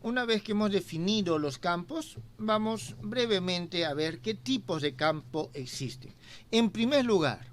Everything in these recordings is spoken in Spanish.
una vez que hemos definido los campos, vamos brevemente a ver qué tipos de campo existen. En primer lugar,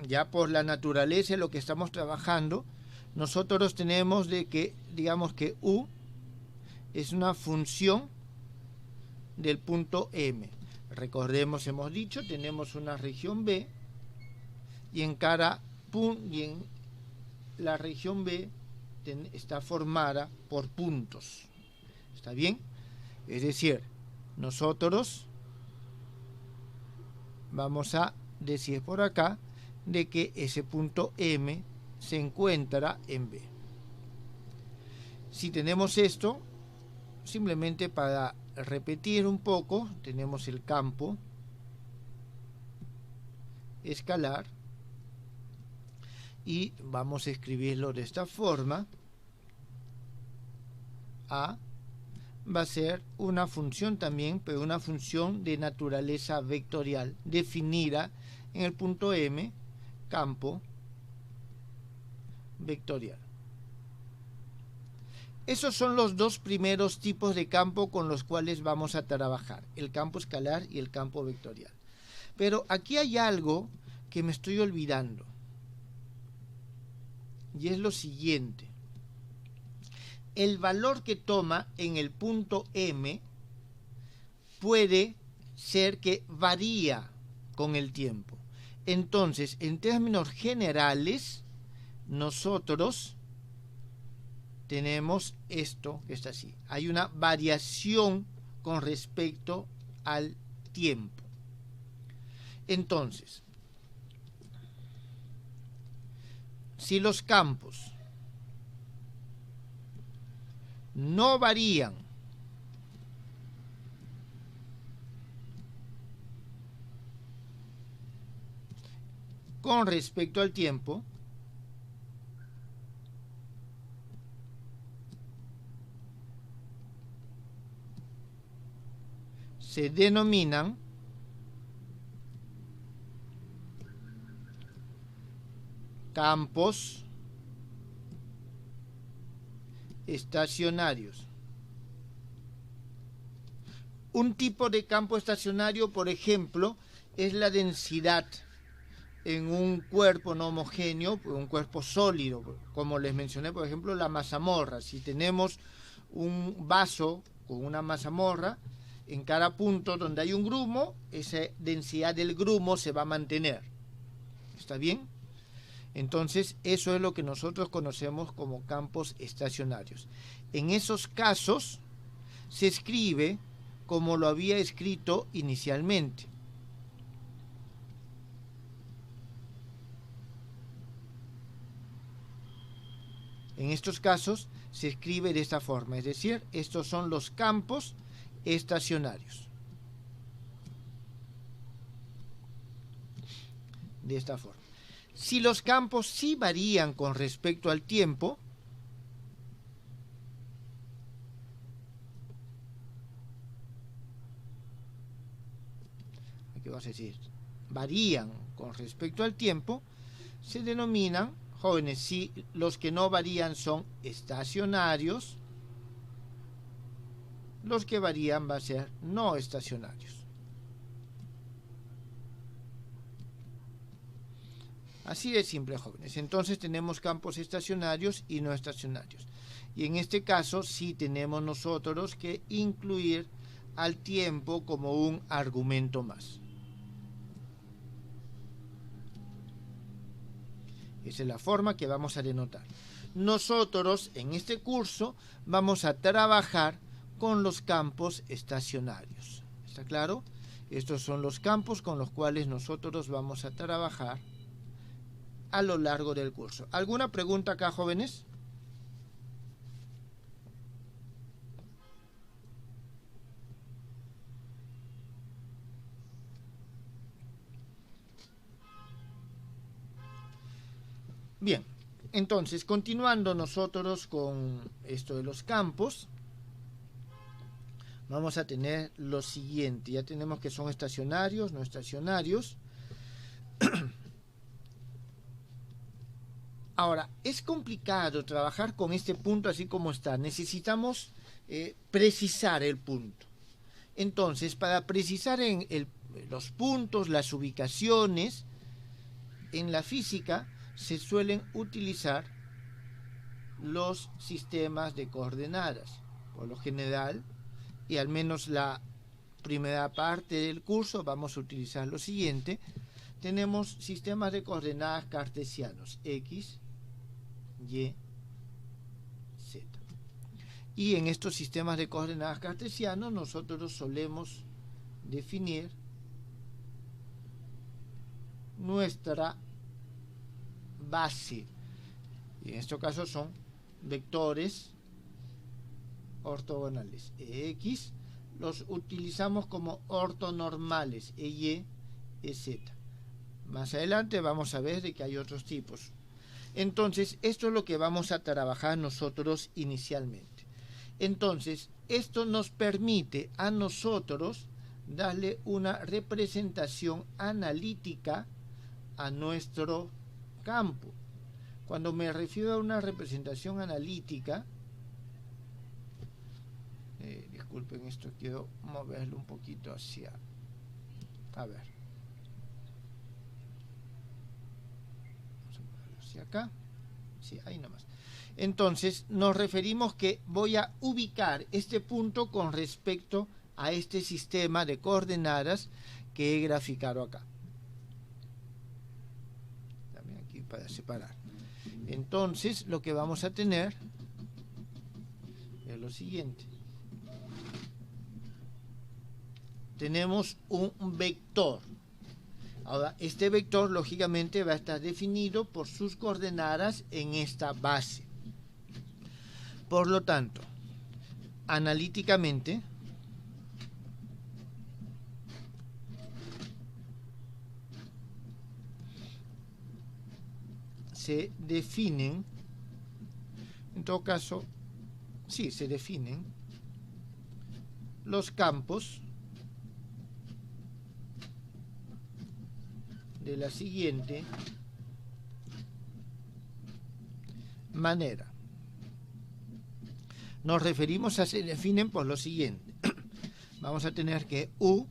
ya por la naturaleza de lo que estamos trabajando, nosotros tenemos de que, digamos que U es una función del punto M. Recordemos, hemos dicho, tenemos una región B y en la región B está formada por puntos. ¿Está bien? Es decir, nosotros vamos a decir por acá de que ese punto M se encuentra en B. Si tenemos esto, simplemente para repetir un poco, tenemos el campo escalar y vamos a escribirlo de esta forma. A va a ser una función también, pero una función de naturaleza vectorial definida en el punto M, campo vectorial. Esos son los dos primeros tipos de campo con los cuales vamos a trabajar, el campo escalar y el campo vectorial. Pero aquí hay algo que me estoy olvidando, y es lo siguiente. El valor que toma en el punto M puede ser que varía con el tiempo. Entonces, en términos generales, nosotros tenemos esto que está así. Hay una variación con respecto al tiempo. Entonces, si los campos no varían con respecto al tiempo, se denominan campos estacionarios. Un tipo de campo estacionario, por ejemplo, es la densidad en un cuerpo no homogéneo, un cuerpo sólido, como les mencioné, por ejemplo, la mazamorra. Si tenemos un vaso con una mazamorra, en cada punto donde hay un grumo, esa densidad del grumo se va a mantener. ¿Está bien? Entonces, eso es lo que nosotros conocemos como campos estacionarios. En esos casos, se escribe como lo había escrito inicialmente. En estos casos, se escribe de esta forma, es decir, estos son los campos estacionarios. De esta forma. Si los campos sí varían con respecto al tiempo, aquí vas a decir, varían con respecto al tiempo, se denominan, jóvenes, si los que no varían son estacionarios, los que varían va a ser no estacionarios. Así de simple, jóvenes. Entonces tenemos campos estacionarios y no estacionarios. Y en este caso sí tenemos nosotros que incluir al tiempo como un argumento más. Esa es la forma que vamos a denotar. Nosotros en este curso vamos a trabajar con los campos estacionarios. ¿Está claro? Estos son los campos con los cuales nosotros vamos a trabajar a lo largo del curso. ¿Alguna pregunta acá, jóvenes? Bien, entonces, continuando nosotros con esto de los campos, vamos a tener lo siguiente. Ya tenemos que son estacionarios, no estacionarios. Ahora, es complicado trabajar con este punto así como está. Necesitamos precisar el punto. Entonces, para precisar los puntos, las ubicaciones, en la física se suelen utilizar los sistemas de coordenadas. Por lo general, y al menos la primera parte del curso, vamos a utilizar lo siguiente. Tenemos sistemas de coordenadas cartesianos, X, Y, Z. Y en estos sistemas de coordenadas cartesianos nosotros solemos definir nuestra base. Y en este caso son vectores ortogonales. X los utilizamos como ortonormales, EY, EZ. Más adelante vamos a ver de que hay otros tipos. Entonces, esto es lo que vamos a trabajar nosotros inicialmente. Entonces, esto nos permite a nosotros darle una representación analítica a nuestro campo. Cuando me refiero a una representación analítica, disculpen esto, quiero moverlo un poquito hacia... A ver. Vamos a moverlo hacia acá. Sí, ahí nomás. Entonces, nos referimos que voy a ubicar este punto con respecto a este sistema de coordenadas que he graficado acá. También aquí para separar. Entonces, lo que vamos a tener es lo siguiente. Tenemos un vector. Ahora, este vector, lógicamente, va a estar definido por sus coordenadas en esta base. Por lo tanto, analíticamente, se definen, en todo caso, sí, se definen los campos de la siguiente manera. Nos referimos a se definen por lo siguiente. Vamos a tener que U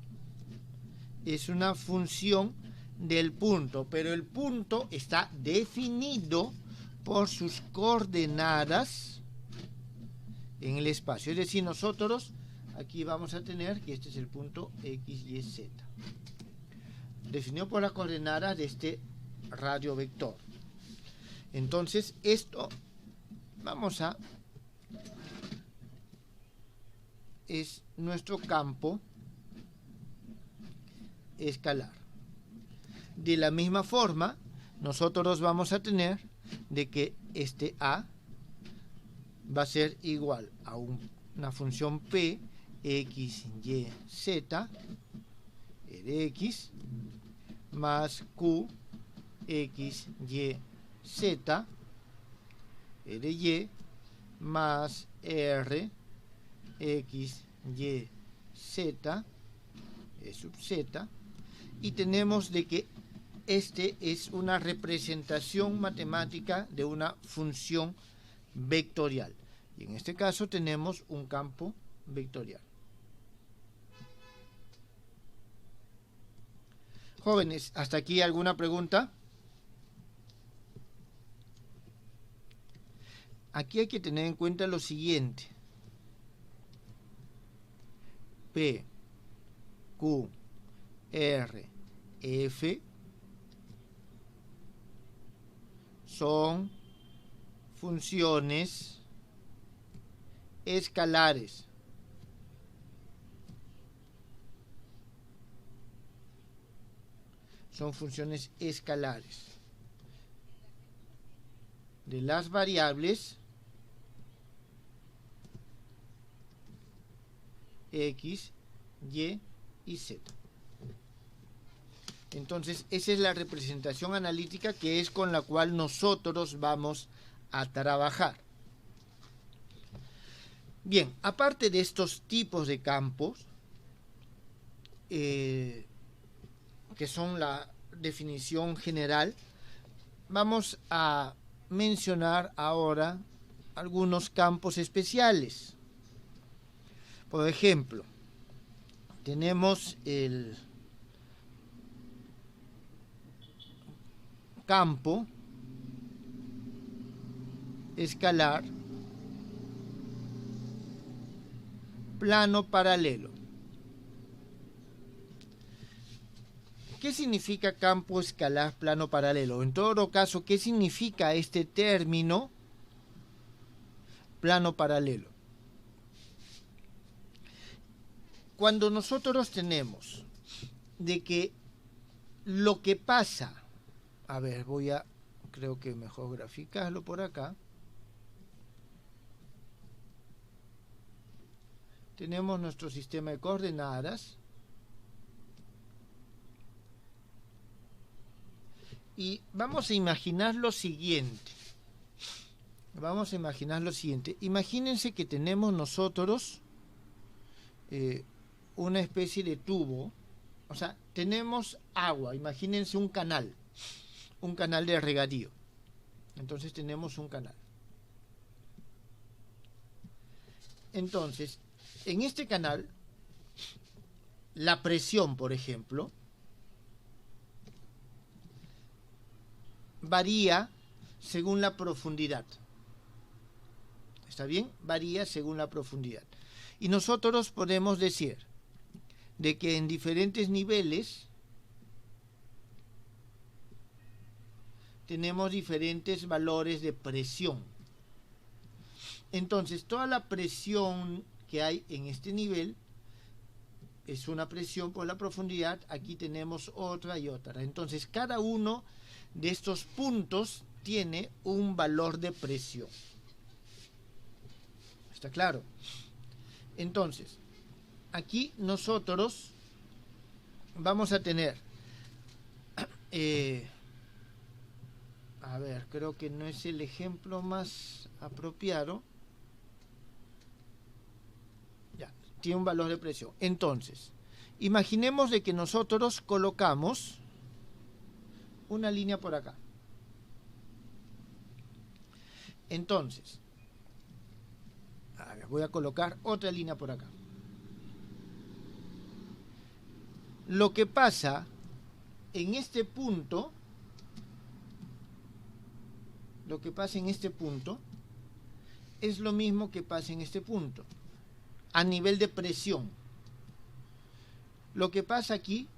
es una función del punto, pero el punto está definido por sus coordenadas en el espacio. Es decir, nosotros aquí vamos a tener que este es el punto X, Y, Z. Definido por las coordenadas de este radiovector. Entonces, esto vamos a... es nuestro campo escalar. De la misma forma, nosotros vamos a tener de que este A va a ser igual a una función P, X, Y, Z, de X, más Q, X, Y, Z, de Y, más R, X, Y, Z, sub Z, y tenemos de que este es una representación matemática de una función vectorial. Y en este caso tenemos un campo vectorial. Jóvenes, ¿hasta aquí alguna pregunta? Aquí hay que tener en cuenta lo siguiente. P, Q, R, F son funciones escalares. Son funciones escalares de las variables X, Y y Z. Entonces, esa es la representación analítica que es con la cual nosotros vamos a trabajar. Bien, aparte de estos tipos de campos, que son la definición general, vamos a mencionar ahora algunos campos especiales. Por ejemplo, tenemos el campo escalar plano paralelo. ¿Qué significa campo escalar plano paralelo? En todo caso, ¿qué significa este término plano paralelo? Cuando nosotros tenemos de que lo que pasa, a ver, creo que mejor graficarlo por acá. Tenemos nuestro sistema de coordenadas. Y vamos a imaginar lo siguiente. Imagínense que tenemos nosotros una especie de tubo. O sea, tenemos agua. Imagínense un canal de regadío. Entonces tenemos un canal. Entonces, en este canal, la presión, por ejemplo, varía según la profundidad. ¿Está bien? Varía según la profundidad. Y nosotros podemos decir de que en diferentes niveles tenemos diferentes valores de presión. Entonces, toda la presión que hay en este nivel es una presión por la profundidad. Aquí tenemos otra y otra. Entonces, cada uno de estos puntos tiene un valor de presión. ¿Está claro? Entonces, aquí nosotros vamos a tener a ver, creo que no es el ejemplo más apropiado. Ya, tiene un valor de presión. Entonces, imaginemos de que nosotros colocamos una línea por acá. Entonces, a ver, voy a colocar otra línea por acá. Lo que pasa en este punto, es lo mismo que pasa en este punto, a nivel de presión. Lo que pasa aquí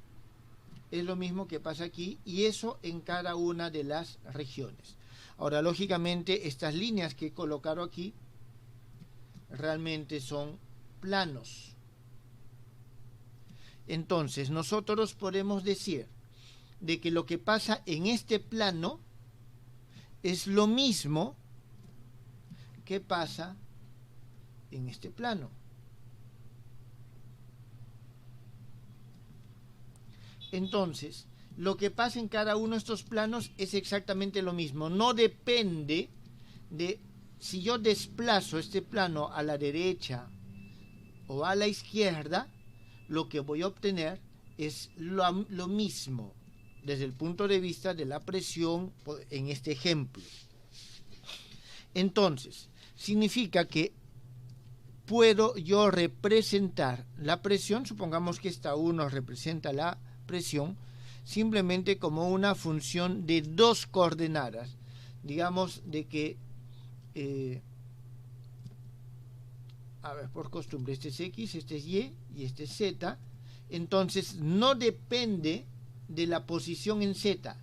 es lo mismo que pasa aquí, y eso en cada una de las regiones. Ahora, lógicamente, estas líneas que he colocado aquí realmente son planos. Entonces, nosotros podemos decir de que lo que pasa en este plano es lo mismo que pasa en este plano. Entonces, lo que pasa en cada uno de estos planos es exactamente lo mismo. No depende de si yo desplazo este plano a la derecha o a la izquierda, lo que voy a obtener es lo mismo desde el punto de vista de la presión en este ejemplo. Entonces, significa que puedo yo representar la presión, supongamos que esta 1 representa la presión, simplemente como una función de dos coordenadas. Digamos de que, a ver, por costumbre, este es X, este es Y y este es Z. Entonces, no depende de la posición en Z,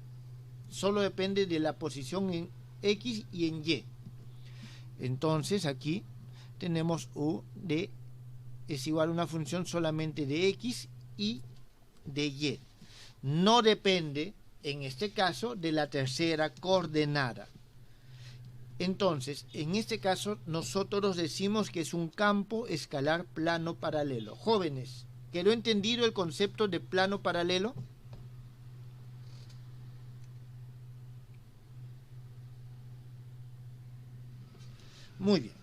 solo depende de la posición en X y en Y. Entonces, aquí tenemos U de es igual a una función solamente de X y de Y. No depende, en este caso, de la tercera coordenada. Entonces, en este caso, nosotros decimos que es un campo escalar plano paralelo. Jóvenes, ¿quedó entendido el concepto de plano paralelo? Muy bien.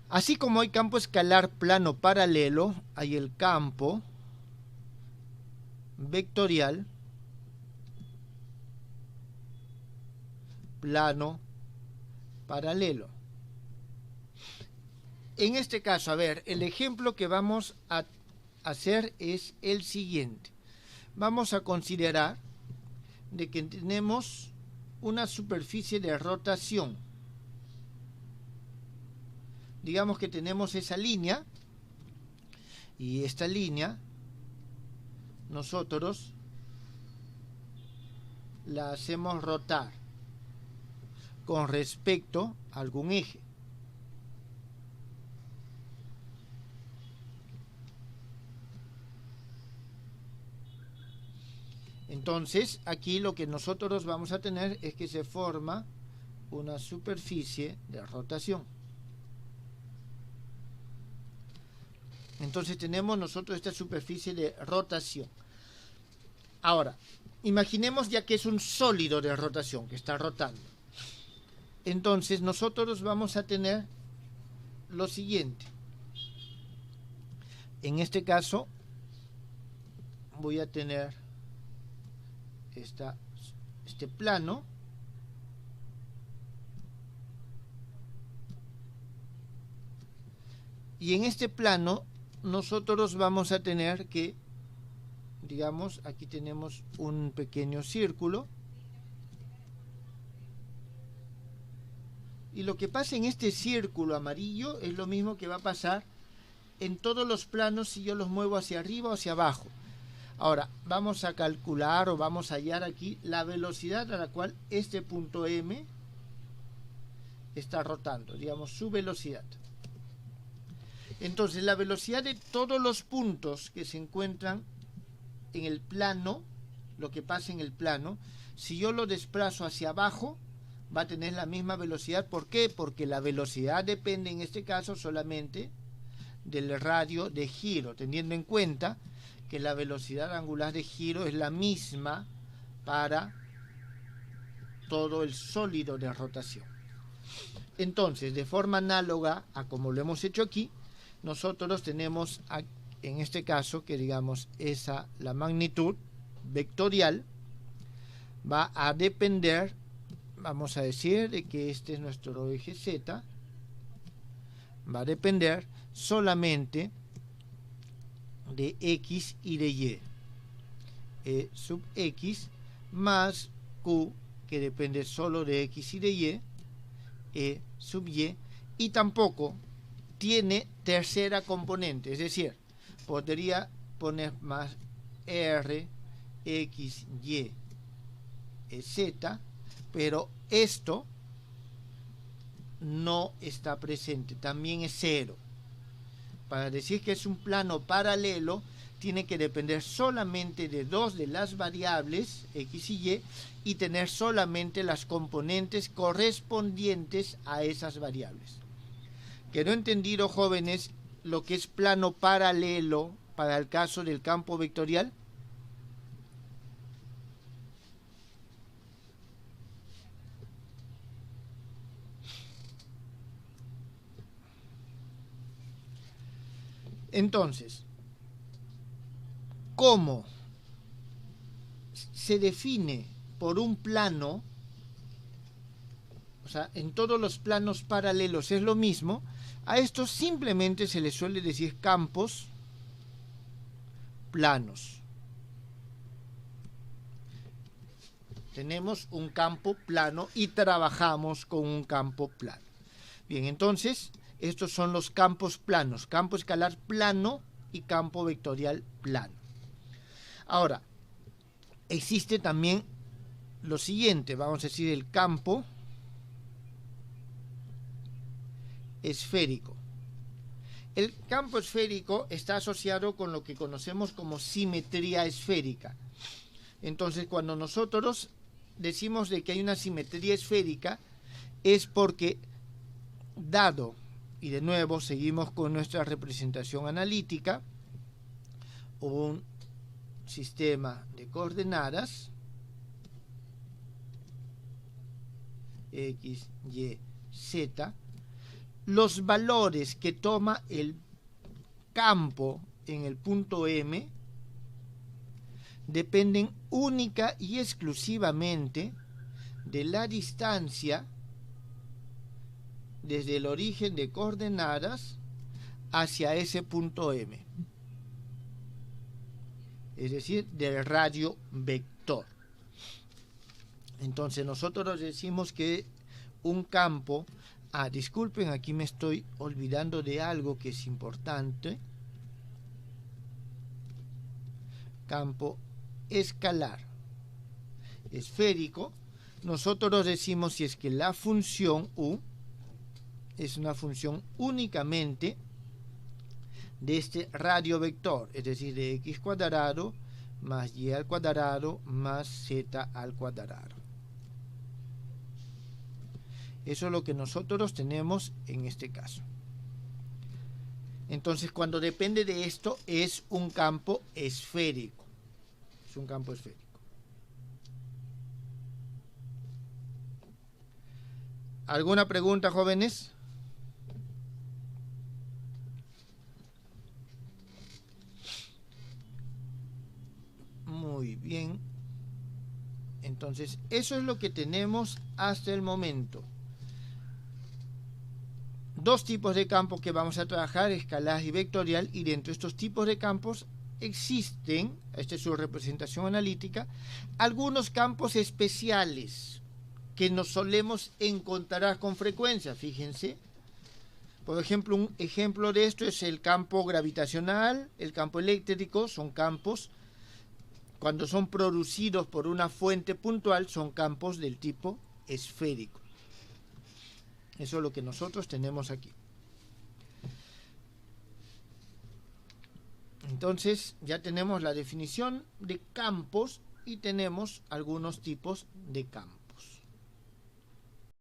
Así como hay campo escalar plano paralelo, hay el campo vectorial plano paralelo. En este caso, a ver, el ejemplo que vamos a hacer es el siguiente. Vamos a considerar de que tenemos una superficie de rotación. Digamos que tenemos esa línea, y esta línea nosotros la hacemos rotar con respecto a algún eje. Entonces, aquí lo que nosotros vamos a tener es que se forma una superficie de rotación. Entonces tenemos nosotros esta superficie de rotación. Ahora, imaginemos ya que es un sólido de rotación, que está rotando. Entonces nosotros vamos a tener lo siguiente. En este caso, voy a tener este plano. Y en este plano nosotros vamos a tener que, digamos, aquí tenemos un pequeño círculo. Y lo que pasa en este círculo amarillo es lo mismo que va a pasar en todos los planos si yo los muevo hacia arriba o hacia abajo. Ahora, vamos a calcular o vamos a hallar aquí la velocidad a la cual este punto M está rotando, digamos, su velocidad. Entonces, la velocidad de todos los puntos que se encuentran en el plano, lo que pasa en el plano, si yo lo desplazo hacia abajo, va a tener la misma velocidad. ¿Por qué? Porque la velocidad depende en este caso solamente del radio de giro, teniendo en cuenta que la velocidad angular de giro es la misma para todo el sólido de rotación. Entonces, de forma análoga a como lo hemos hecho aquí, nosotros tenemos en este caso que digamos la magnitud vectorial va a depender, vamos a decir, de que este es nuestro eje Z, va a depender solamente de X y de Y. E sub X más Q, que depende solo de X y de Y, E sub Y, y tampoco tiene tercera componente, es decir, podría poner más R, X, Y, Z, pero esto no está presente, también es cero. Para decir que es un plano paralelo, tiene que depender solamente de dos de las variables, X y Y tener solamente las componentes correspondientes a esas variables. ¿Quedó entendido, jóvenes, lo que es plano paralelo para el caso del campo vectorial? Entonces, ¿cómo se define por un plano? O sea, en todos los planos paralelos es lo mismo. A estos simplemente se les suele decir campos planos. Tenemos un campo plano y trabajamos con un campo plano. Bien, entonces, estos son los campos planos, campo escalar plano y campo vectorial plano. Ahora, existe también lo siguiente, vamos a decir el campo esférico. El campo esférico está asociado con lo que conocemos como simetría esférica. Entonces, cuando nosotros decimos de que hay una simetría esférica, es porque, dado, y de nuevo seguimos con nuestra representación analítica, un sistema de coordenadas X, Y, Z, los valores que toma el campo en el punto M dependen única y exclusivamente de la distancia desde el origen de coordenadas hacia ese punto M, es decir, del radio vector. Entonces nosotros decimos que un campo, disculpen, aquí me estoy olvidando de algo que es importante, campo escalar esférico, nosotros decimos si es que la función U es una función únicamente de este radio vector, es decir, de x cuadrado más y al cuadrado más z al cuadrado. Eso es lo que nosotros tenemos en este caso. Entonces, cuando depende de esto, es un campo esférico. Es un campo esférico. ¿Alguna pregunta, jóvenes? Muy bien. Entonces, eso es lo que tenemos hasta el momento. Dos tipos de campos que vamos a trabajar, escalar y vectorial, y dentro de estos tipos de campos existen, esta es su representación analítica, algunos campos especiales que nos solemos encontrar con frecuencia. Fíjense, por ejemplo, un ejemplo de esto es el campo gravitacional, el campo eléctrico, son campos, cuando son producidos por una fuente puntual, son campos del tipo esférico. Eso es lo que nosotros tenemos aquí. Entonces ya tenemos la definición de campos y tenemos algunos tipos de campos.